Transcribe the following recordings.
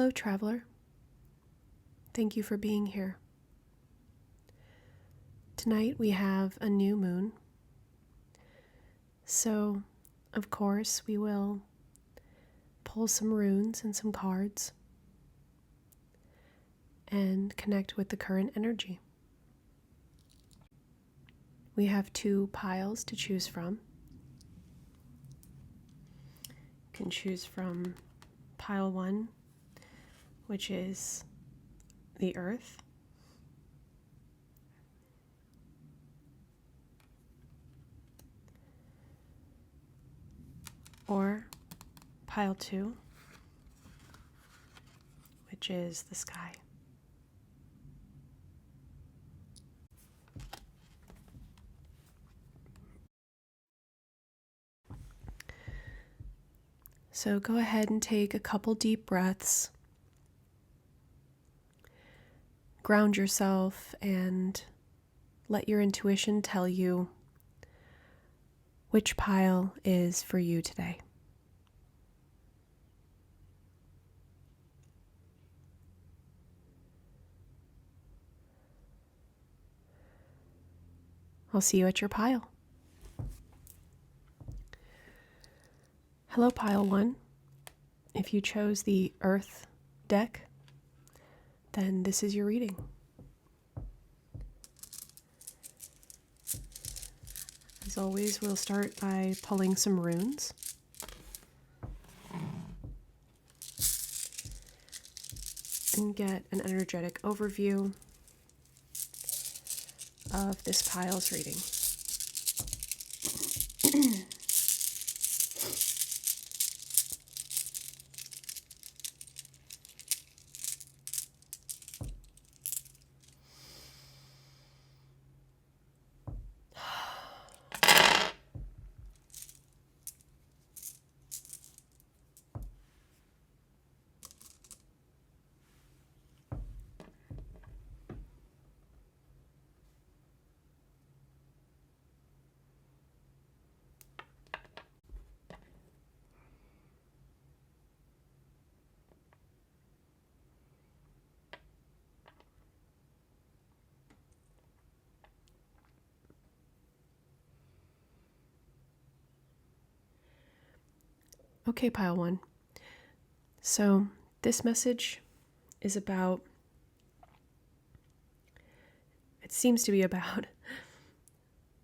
Hello, traveler. Thank you for being here. Tonight we have a new moon. So, of course, we will pull some runes and some cards and connect with the current energy. We have 2 piles to choose from. You can choose from pile 1, which is the earth. Or pile 2, which is the sky. So go ahead and take a couple deep breaths. Ground yourself and let your intuition tell you which pile is for you today. I'll see you at your pile. Hello, pile 1. If you chose the Earth deck, then this is your reading. As always, we'll start by pulling some runes. And get an energetic overview of this pile's reading. Okay, pile 1. So this message is about, it seems to be about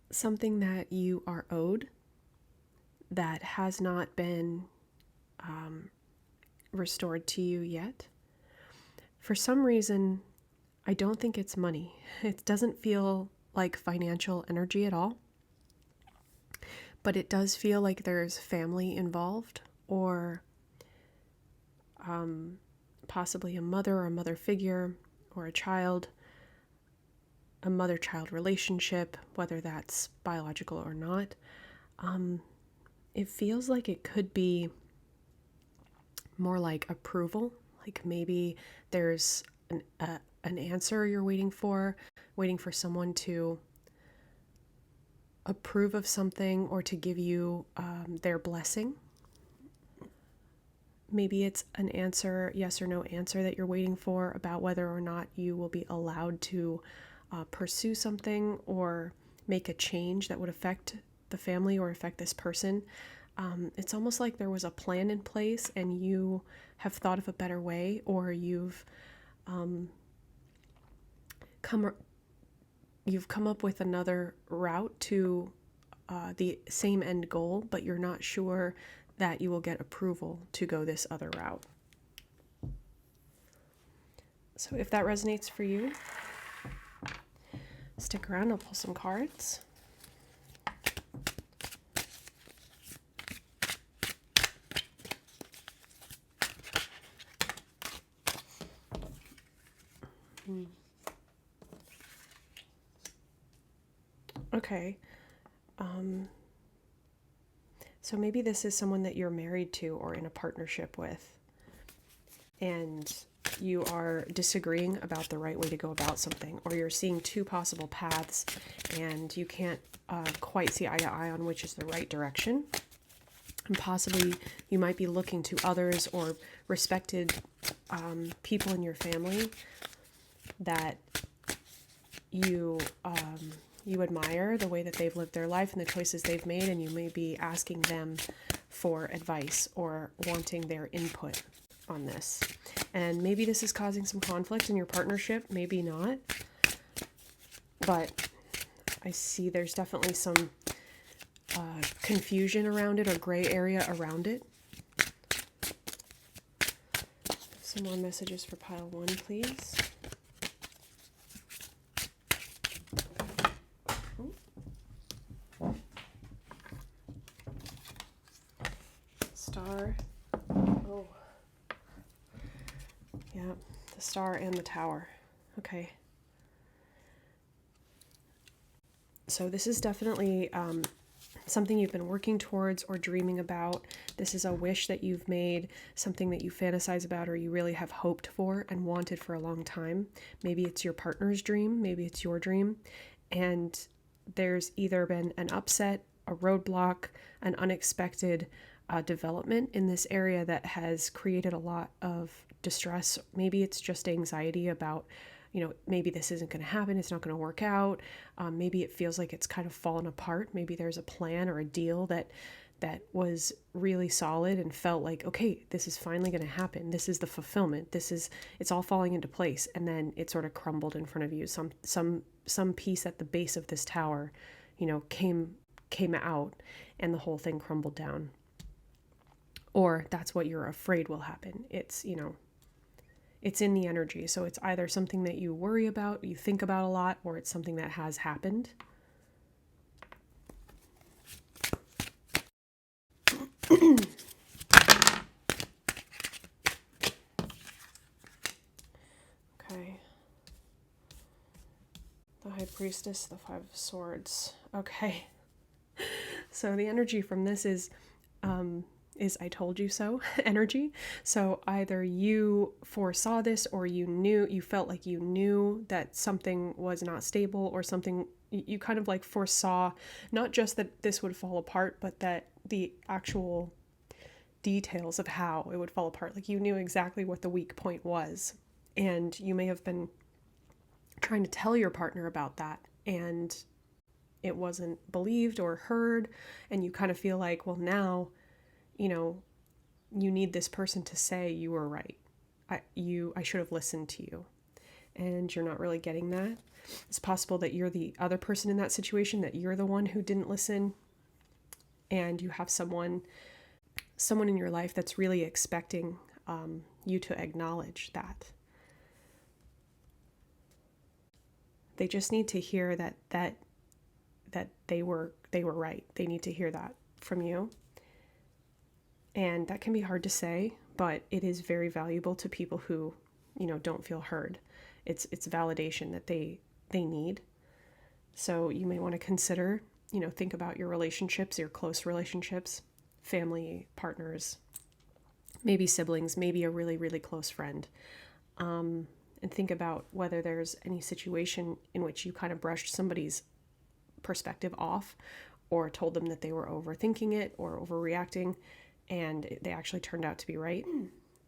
something that you are owed that has not been restored to you yet. For some reason, I don't think it's money. It doesn't feel like financial energy at all, but it does feel like there's family involved, or possibly a mother or a mother figure, or a child, a mother-child relationship, whether that's biological or not. It feels like it could be more like approval, like maybe there's an answer you're waiting for someone to approve of something or to give you their blessing. Maybe it's an answer, yes or no answer that you're waiting for about whether or not you will be allowed to pursue something or make a change that would affect the family or affect this person. It's almost like there was a plan in place and you have thought of a better way, or you've come up with another route to the same end goal, but you're not sure that you will get approval to go this other route. So if that resonates for you, stick around, I'll pull some cards. Okay. So maybe this is someone that you're married to or in a partnership with, and you are disagreeing about the right way to go about something, or you're seeing 2 possible paths and you can't quite see eye to eye on which is the right direction. And possibly you might be looking to others or respected people in your family that you you admire the way that they've lived their life and the choices they've made, and you may be asking them for advice or wanting their input on this. And maybe this is causing some conflict in your partnership, maybe not. But I see there's definitely some confusion around it or gray area around it. Some more messages for pile 1, please. Star. Oh. Yeah, the star and the tower. Okay. So this is definitely something you've been working towards or dreaming about. This is a wish that you've made, something that you fantasize about or you really have hoped for and wanted for a long time. Maybe it's your partner's dream, maybe it's your dream. And there's either been an upset, a roadblock, an unexpected development in this area that has created a lot of distress. Maybe it's just anxiety about, maybe this isn't going to happen. It's not going to work out. Maybe it feels like it's kind of fallen apart. Maybe there's a plan or a deal that was really solid and felt like, okay, this is finally going to happen. This is the fulfillment. It's all falling into place. And then it sort of crumbled in front of you. Some piece at the base of this tower, came out and the whole thing crumbled down. Or that's what you're afraid will happen. It's in the energy. So it's either something that you worry about, you think about a lot, or it's something that has happened. Okay. The High Priestess, the Five of Swords. Okay. So the energy from this is I told you so energy. So either you foresaw this or you felt like you knew that something was not stable or something you kind of like foresaw, not just that this would fall apart, but that the actual details of how it would fall apart. Like you knew exactly what the weak point was. And you may have been trying to tell your partner about that and it wasn't believed or heard. And you kind of feel like, well, now, you need this person to say you were right. I should have listened to you. And you're not really getting that. It's possible that you're the other person in that situation, that you're the one who didn't listen. And you have someone in your life that's really expecting you to acknowledge that. They just need to hear that they were right. They need to hear that from you. And that can be hard to say, but it is very valuable to people who, don't feel heard. It's validation that they need. So you may want to consider, think about your relationships, your close relationships, family, partners, maybe siblings, maybe a really, really close friend. And think about whether there's any situation in which you kind of brushed somebody's perspective off or told them that they were overthinking it or overreacting, and they actually turned out to be right.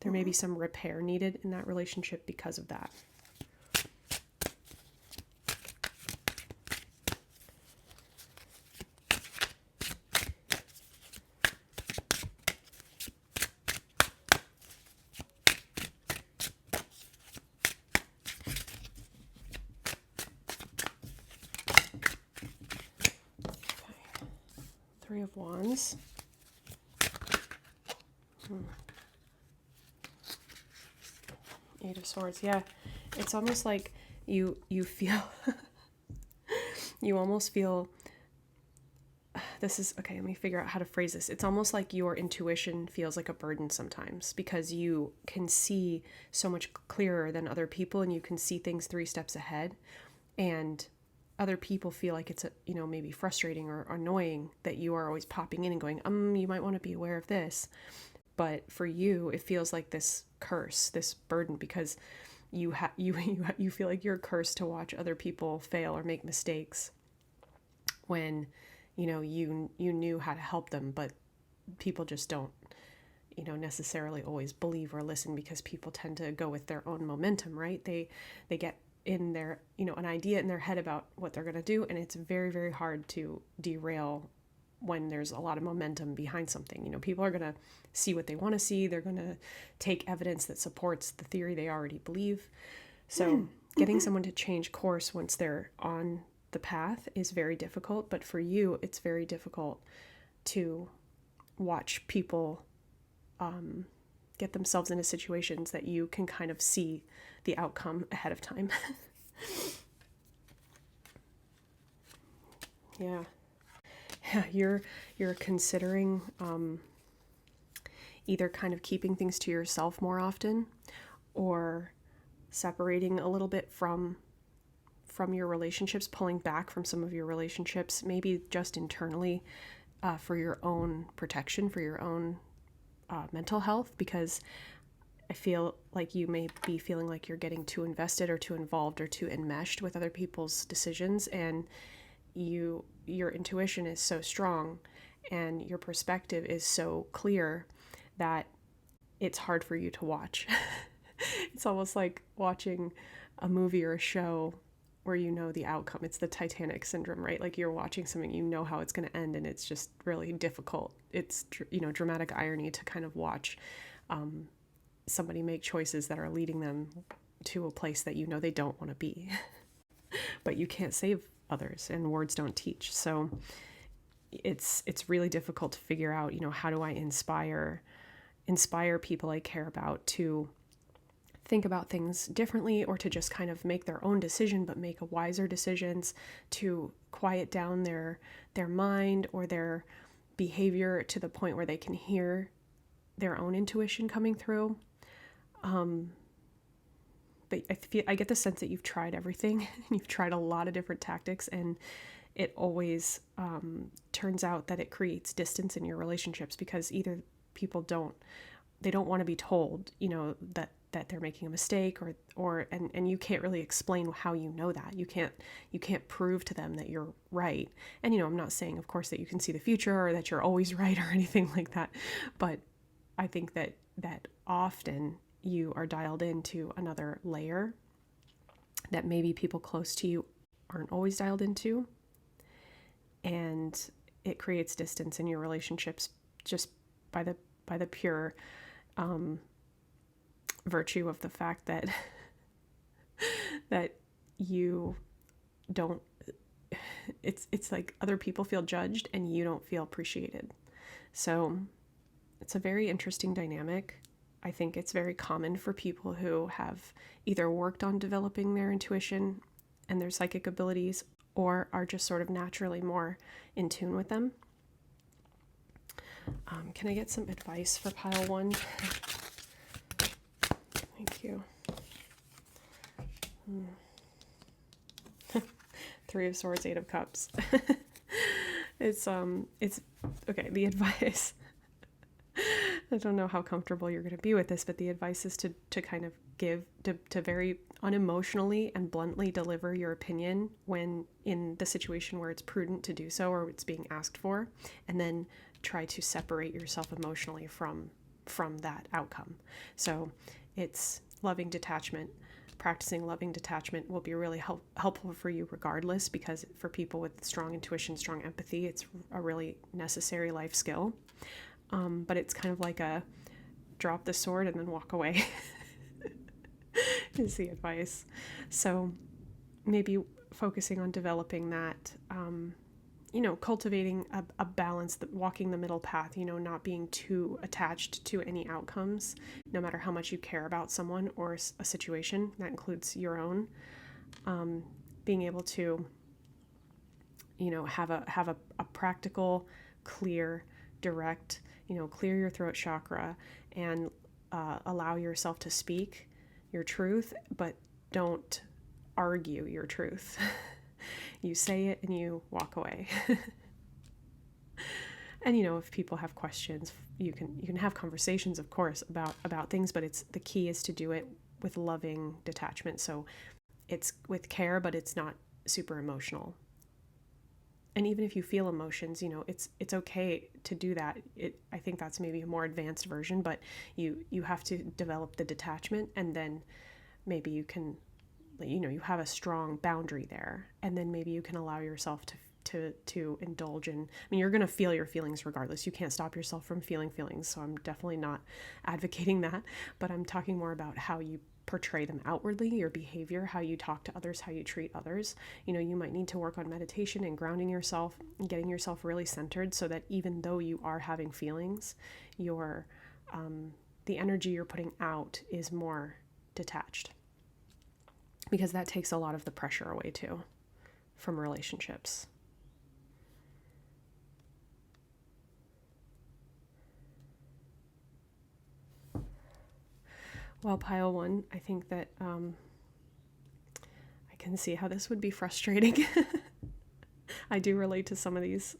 There may be some repair needed in that relationship because of that. Okay. 3 of Wands. Eight of Swords. Yeah, it's almost like you feel you almost feel this is okay, let me figure out how to phrase this. It's almost like your intuition feels like a burden sometimes because you can see so much clearer than other people and you can see things 3 steps ahead, and other people feel like it's maybe frustrating or annoying that you are always popping in and going, you might want to be aware of this. But for you, it feels like this curse, this burden, because you feel like you're cursed to watch other people fail or make mistakes when, you knew how to help them, but people just don't necessarily always believe or listen, because people tend to go with their own momentum, right? They get in their, an idea in their head about what they're going to do, and it's very, very hard to derail when there's a lot of momentum behind something. People are going to see what they want to see. They're going to take evidence that supports the theory they already believe. So getting someone to change course once they're on the path is very difficult. But for you, it's very difficult to watch people get themselves into situations that you can kind of see the outcome ahead of time. Yeah. You're considering either kind of keeping things to yourself more often, or separating a little bit from your relationships, pulling back from some of your relationships, maybe just internally, for your own protection, for your own mental health, because I feel like you may be feeling like you're getting too invested or too involved or too enmeshed with other people's decisions, and your intuition is so strong and your perspective is so clear that it's hard for you to watch. It's almost like watching a movie or a show where you know the outcome. It's the Titanic syndrome, right? Like you're watching something, you know how it's going to end, and it's just really difficult. It's, dramatic irony to kind of watch somebody make choices that are leading them to a place that they don't want to be. But you can't save others, and words don't teach. So it's really difficult to figure out, how do I inspire people I care about to think about things differently, or to just kind of make their own decision, but make a wiser decisions, to quiet down their mind or their behavior to the point where they can hear their own intuition coming through. But I get the sense that you've tried everything. You've tried a lot of different tactics, and it always turns out that it creates distance in your relationships, because either people don't want to be told, that they're making a mistake, and you can't really explain how that. You can't prove to them that you're right. And I'm not saying, of course, that you can see the future or that you're always right or anything like that, but I think that often you are dialed into another layer that maybe people close to you aren't always dialed into, and it creates distance in your relationships just by the pure virtue of the fact that you don't, it's like other people feel judged and you don't feel appreciated. So it's a very interesting dynamic. I think it's very common for people who have either worked on developing their intuition and their psychic abilities, or are just sort of naturally more in tune with them. Can I get some advice for pile 1? Thank you. 3 of Swords, 8 of Cups. It's okay. The advice, I don't know how comfortable you're going to be with this, but the advice is to kind of give, to very unemotionally and bluntly deliver your opinion when in the situation where it's prudent to do so, or it's being asked for, and then try to separate yourself emotionally from that outcome. So it's loving detachment. Practicing loving detachment will be really helpful for you regardless, because for people with strong intuition, strong empathy, it's a really necessary life skill. But it's kind of like a drop the sword and then walk away is the advice. So maybe focusing on developing that, cultivating a balance, walking the middle path, not being too attached to any outcomes, no matter how much you care about someone or a situation. That includes your own. Being able to, have a practical, clear, direct, clear your throat chakra and allow yourself to speak your truth, but don't argue your truth. You say it and you walk away. And if people have questions, you can have conversations, of course, about things, but the key is to do it with loving detachment. So it's with care, but it's not super emotional. And even if you feel emotions, it's okay to do that. I think that's maybe a more advanced version, but you have to develop the detachment, and then maybe you can, you have a strong boundary there, and then maybe you can allow yourself to indulge in. I mean, you're going to feel your feelings regardless. You can't stop yourself from feeling feelings, so I'm definitely not advocating that, but I'm talking more about how you portray them outwardly, your behavior, how you talk to others, how you treat others. You might need to work on meditation and grounding yourself and getting yourself really centered, so that even though you are having feelings, your the energy you're putting out is more detached, because that takes a lot of the pressure away too from relationships. Well, pile one, I think that I can see how this would be frustrating. I do relate to some of these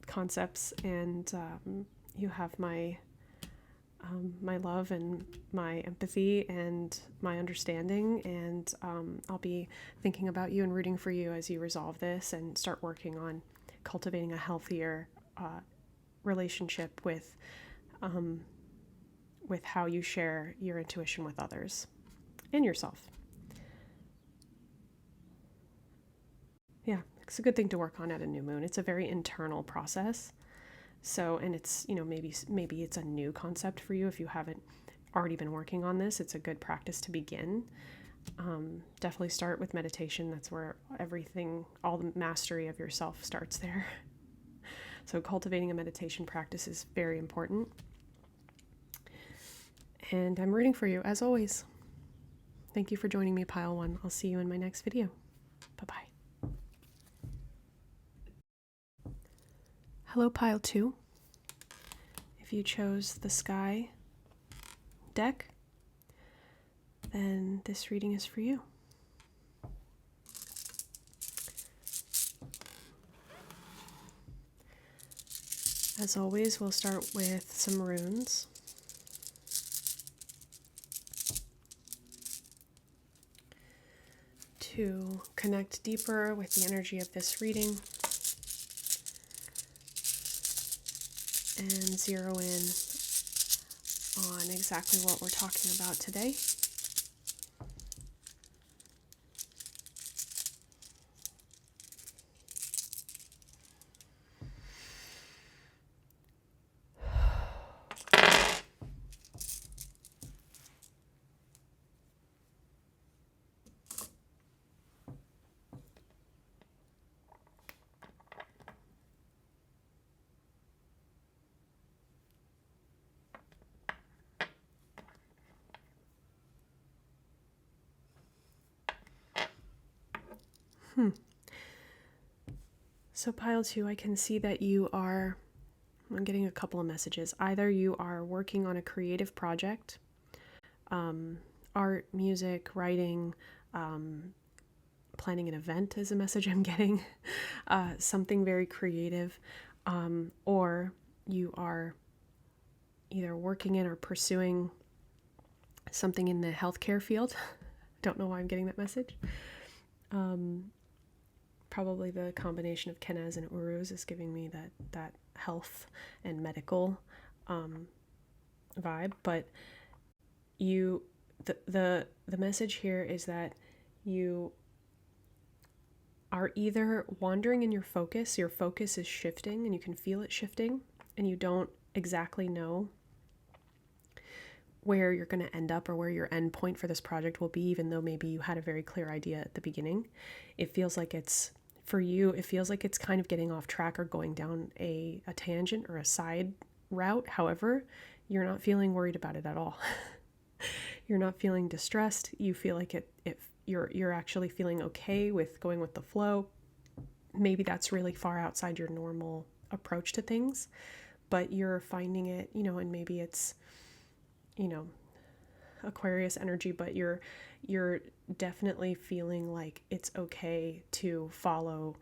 concepts, and you have my love and my empathy and my understanding, and I'll be thinking about you and rooting for you as you resolve this and start working on cultivating a healthier relationship with how you share your intuition with others and yourself. Yeah, it's a good thing to work on at a new moon. It's a very internal process. So, and it's, maybe it's a new concept for you if you haven't already been working on this. It's a good practice to begin. Definitely start with meditation. That's where everything, all the mastery of yourself starts there. So cultivating a meditation practice is very important. And I'm rooting for you, as always. Thank you for joining me, Pile 1. I'll see you in my next video. Bye-bye. Hello, Pile 2. If you chose the Sky deck, then this reading is for you. As always, we'll start with some runes. To connect deeper with the energy of this reading and zero in on exactly what we're talking about today. So Pile 2, I can see that I'm getting a couple of messages. Either you are working on a creative project, art, music, writing, planning an event is a message I'm getting, something very creative, or you are either working in or pursuing something in the healthcare field. Don't know why I'm getting that message. Probably the combination of Kenaz and Uruz is giving me that health and medical vibe. But the message here is that you are either wandering in your focus is shifting and you can feel it shifting, and you don't exactly know where you're going to end up or where your end point for this project will be, even though maybe you had a very clear idea at the beginning. It feels like it's kind of getting off track or going down a tangent or a side route. However, you're not feeling worried about it at all. You're not feeling distressed. You feel like you're actually feeling okay with going with the flow. Maybe that's really far outside your normal approach to things, but you're finding it, and maybe it's, Aquarius energy, but you're definitely feeling like it's okay to follow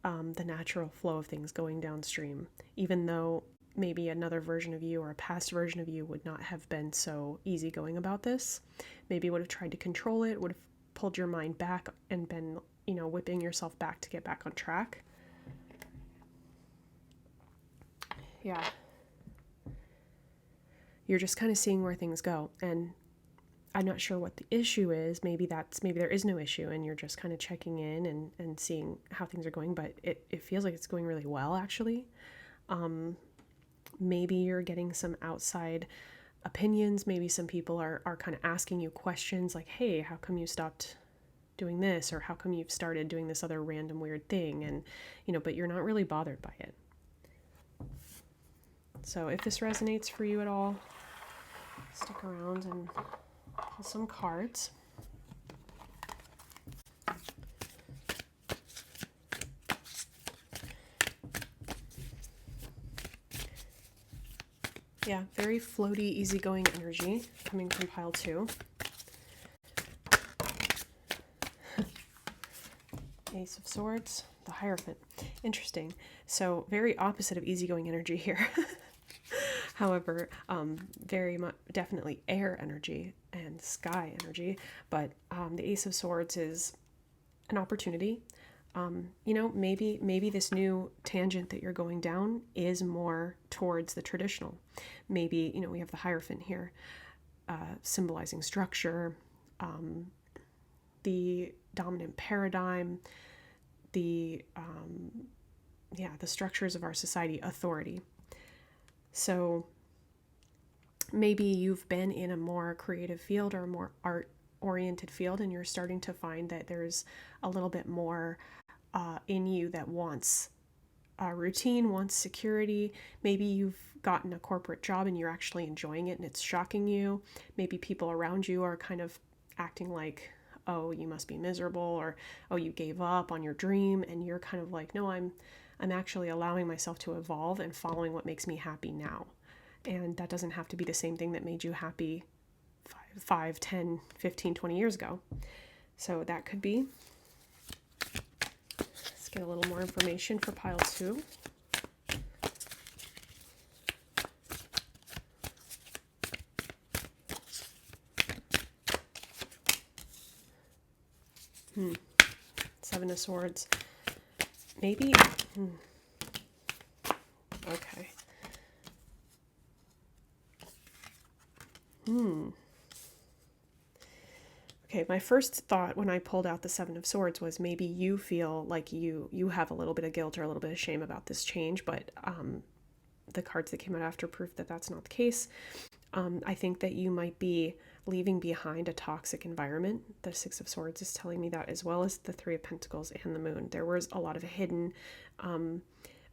the natural flow of things going downstream, even though maybe another version of you or a past version of you would not have been so easygoing about this. Maybe would have tried to control it, would have pulled your mind back and been, whipping yourself back to get back on track. Yeah. You're just kind of seeing where things go. And I'm not sure what the issue is. Maybe there is no issue and you're just kind of checking in and seeing how things are going, but it feels like it's going really well, actually. Maybe you're getting some outside opinions. Maybe some people are kind of asking you questions like, hey, how come you stopped doing this? Or how come you've started doing this other random weird thing? And, but you're not really bothered by it. So if this resonates for you at all, stick around and pull some cards. Yeah, very floaty, easygoing energy coming from pile 2. Ace of Swords, the Hierophant. Interesting. So very opposite of easygoing energy here. However, very much definitely air energy and sky energy. But the Ace of Swords is an opportunity. Maybe this new tangent that you're going down is more towards the traditional. Maybe, we have the Hierophant here, symbolizing structure, the dominant paradigm, the structures of our society, authority. So maybe you've been in a more creative field or a more art-oriented field, and you're starting to find that there's a little bit more in you that wants routine, wants security. Maybe you've gotten a corporate job and you're actually enjoying it and it's shocking you. Maybe people around you are kind of acting like, oh, you must be miserable, or oh, you gave up on your dream, and you're kind of like, no, I'm actually allowing myself to evolve and following what makes me happy now. And that doesn't have to be the same thing that made you happy 5, 10, 15, 20 years ago. So that could be. Let's get a little more information for pile 2. Seven of Swords. Maybe. Okay. Okay, my first thought when I pulled out the Seven of Swords was maybe you feel like you have a little bit of guilt or a little bit of shame about this change, but the cards that came out after prove that that's not the case. I think that you might be leaving behind a toxic environment. The Six of Swords is telling me that, as well as the Three of Pentacles and the Moon. There was a lot of hidden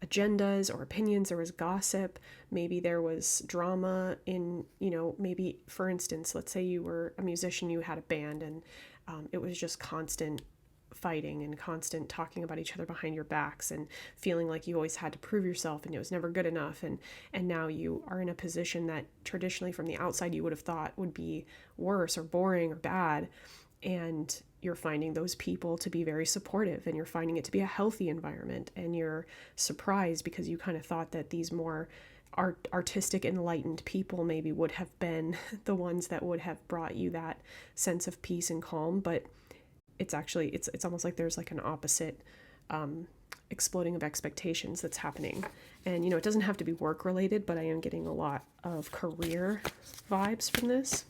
agendas or opinions. There was gossip. Maybe there was drama in, maybe, for instance, let's say you were a musician, you had a band, and it was just constant fighting and constant talking about each other behind your backs and feeling like you always had to prove yourself and it was never good enough, and now you are in a position that traditionally from the outside you would have thought would be worse or boring or bad, and you're finding those people to be very supportive, and you're finding it to be a healthy environment, and you're surprised because you kind of thought that these more artistic, enlightened people maybe would have been the ones that would have brought you that sense of peace and calm, but it's actually, it's almost like there's like an opposite exploding of expectations that's happening. And, it doesn't have to be work related, but I am getting a lot of career vibes from this.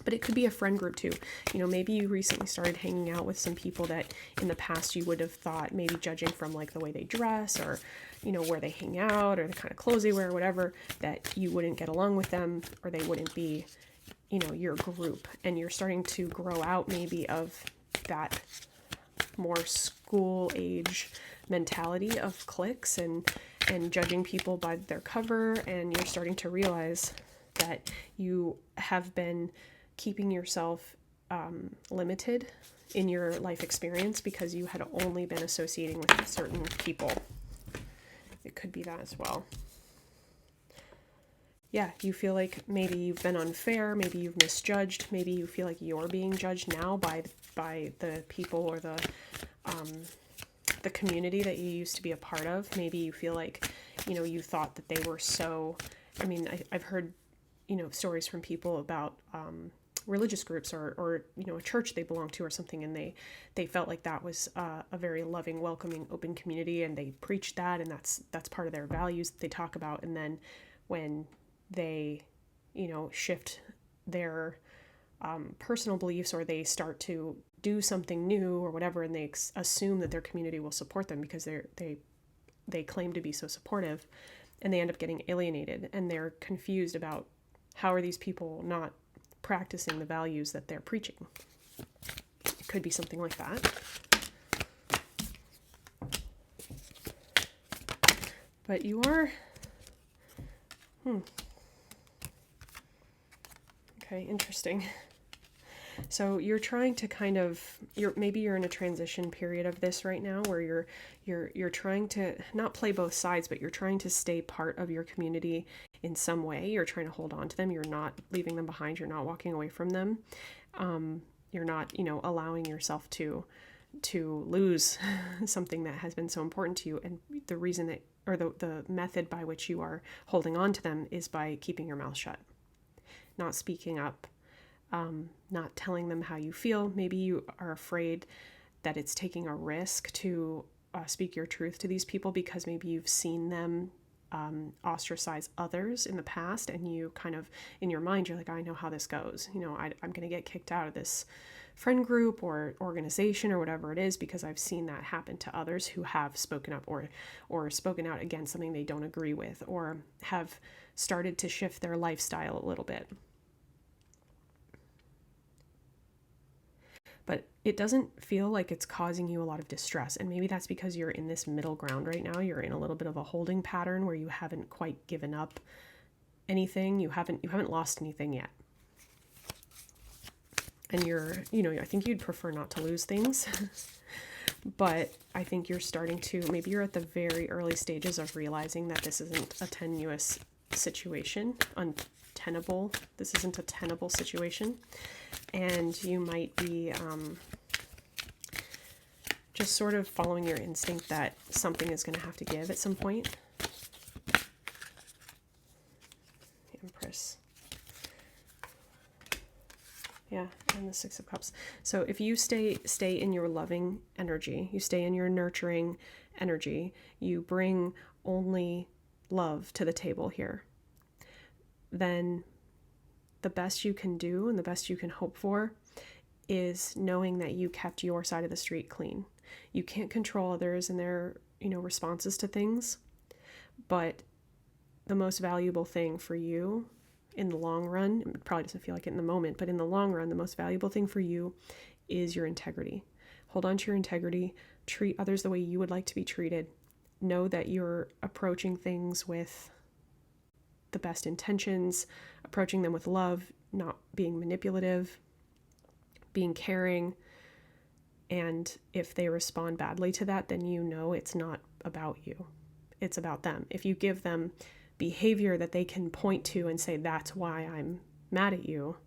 But it could be a friend group too. Maybe you recently started hanging out with some people that in the past you would have thought, maybe judging from like the way they dress or, where they hang out or the kind of clothes they wear or whatever, that you wouldn't get along with them or they wouldn't be, your group. And you're starting to grow out maybe of that more school age mentality of cliques and judging people by their cover, and you're starting to realize that you have been keeping yourself limited in your life experience because you had only been associating with certain people. It could be that as well. Yeah, you feel like maybe you've been unfair, maybe you've misjudged, maybe you feel like you're being judged now by the people or the community that you used to be a part of. Maybe you feel like, you thought that they were so, I've heard, stories from people about religious groups or a church they belong to or something, and they felt like that was a very loving, welcoming, open community, and they preached that, and that's part of their values that they talk about. And then when they shift their personal beliefs, or they start to do something new or whatever, and they assume that their community will support them because they claim to be so supportive, and they end up getting alienated, and they're confused about how are these people not practicing the values that they're preaching. It could be something like that. But you are... Okay, interesting. So you're trying to kind of, maybe you're in a transition period of this right now where you're trying to not play both sides, but you're trying to stay part of your community in some way. You're trying to hold on to them. You're not leaving them behind. You're not walking away from them. You're not, allowing yourself to lose something that has been so important to you. And the reason that, or the method by which you are holding on to them is by keeping your mouth shut, not speaking up. Not telling them how you feel. Maybe you are afraid that it's taking a risk to speak your truth to these people because maybe you've seen them ostracize others in the past, and you kind of, in your mind, you're like, I know how this goes. I'm going to get kicked out of this friend group or organization or whatever it is because I've seen that happen to others who have spoken up or spoken out against something they don't agree with, or have started to shift their lifestyle a little bit. But it doesn't feel like it's causing you a lot of distress. And maybe that's because you're in this middle ground right now. You're in a little bit of a holding pattern where you haven't quite given up anything. You haven't lost anything yet. And I think you'd prefer not to lose things. But I think you're starting to, maybe you're at the very early stages of realizing that this isn't a tenuous situation, untenable. This isn't a tenable situation. And you might be just sort of following your instinct that something is going to have to give at some point. The Empress. Yeah, and the Six of Cups. So if you stay in your loving energy, you stay in your nurturing energy, you bring only love to the table here, then the best you can do and the best you can hope for is knowing that you kept your side of the street clean. You can't control others and their, responses to things, but the most valuable thing for you in the long run, it probably doesn't feel like it in the moment, but in the long run, the most valuable thing for you is your integrity. Hold on to your integrity, treat others the way you would like to be treated. Know that you're approaching things with the best intentions, approaching them with love, not being manipulative, being caring. And if they respond badly to that, then it's not about you. It's about them. If you give them behavior that they can point to and say, that's why I'm mad at you,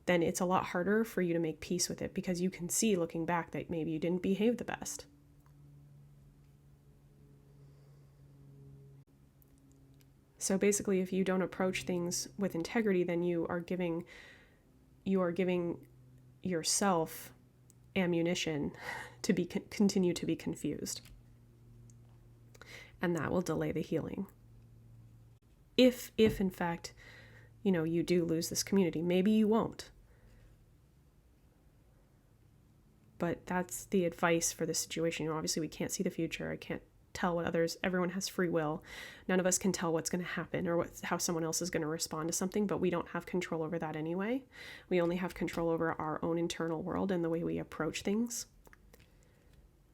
then it's a lot harder for you to make peace with it, because you can see looking back that maybe you didn't behave the best. So basically, if you don't approach things with integrity, then you are giving yourself ammunition to continue to be confused. And that will delay the healing. If in fact, you do lose this community, maybe you won't. But that's the advice for this situation. Obviously we can't see the future. I can't tell what everyone has free will. None of us can tell what's going to happen or how someone else is going to respond to something, but we don't have control over that anyway. We only have control over our own internal world and the way we approach things.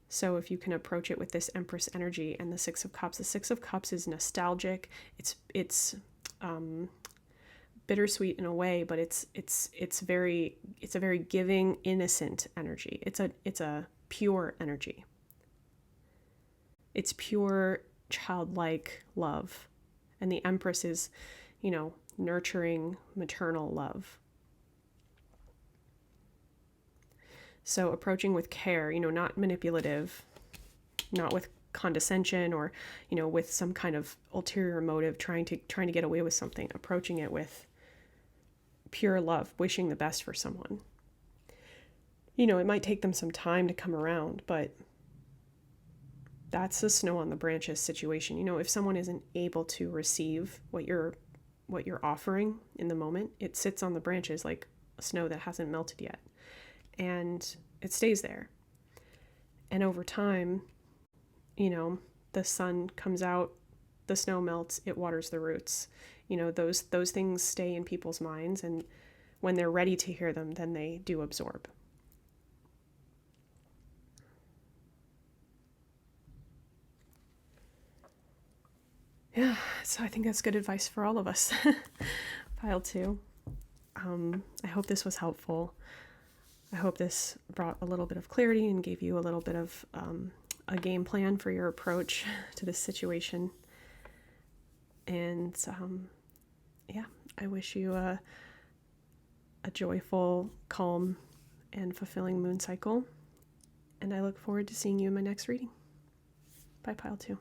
So if you can approach it with this Empress energy and the Six of Cups is nostalgic. It's bittersweet in a way, but it's a very giving, innocent energy. It's a pure energy. It's pure childlike love. And the Empress is, nurturing maternal love. So approaching with care, not manipulative, not with condescension or, with some kind of ulterior motive, trying to get away with something. Approaching it with pure love, wishing the best for someone. You know, it might take them some time to come around, but that's a snow on the branches situation. You know, if someone isn't able to receive what you're offering in the moment, it sits on the branches like snow that hasn't melted yet, and it stays there. And over time, you know, the sun comes out, the snow melts, it waters the roots. You know, those things stay in people's minds, and when they're ready to hear them, then they do absorb. Yeah, so I think that's good advice for all of us. Pile 2. I hope this was helpful. I hope this brought a little bit of clarity and gave you a little bit of a game plan for your approach to this situation. And yeah, I wish you a joyful, calm, and fulfilling moon cycle. And I look forward to seeing you in my next reading. Bye, Pile 2.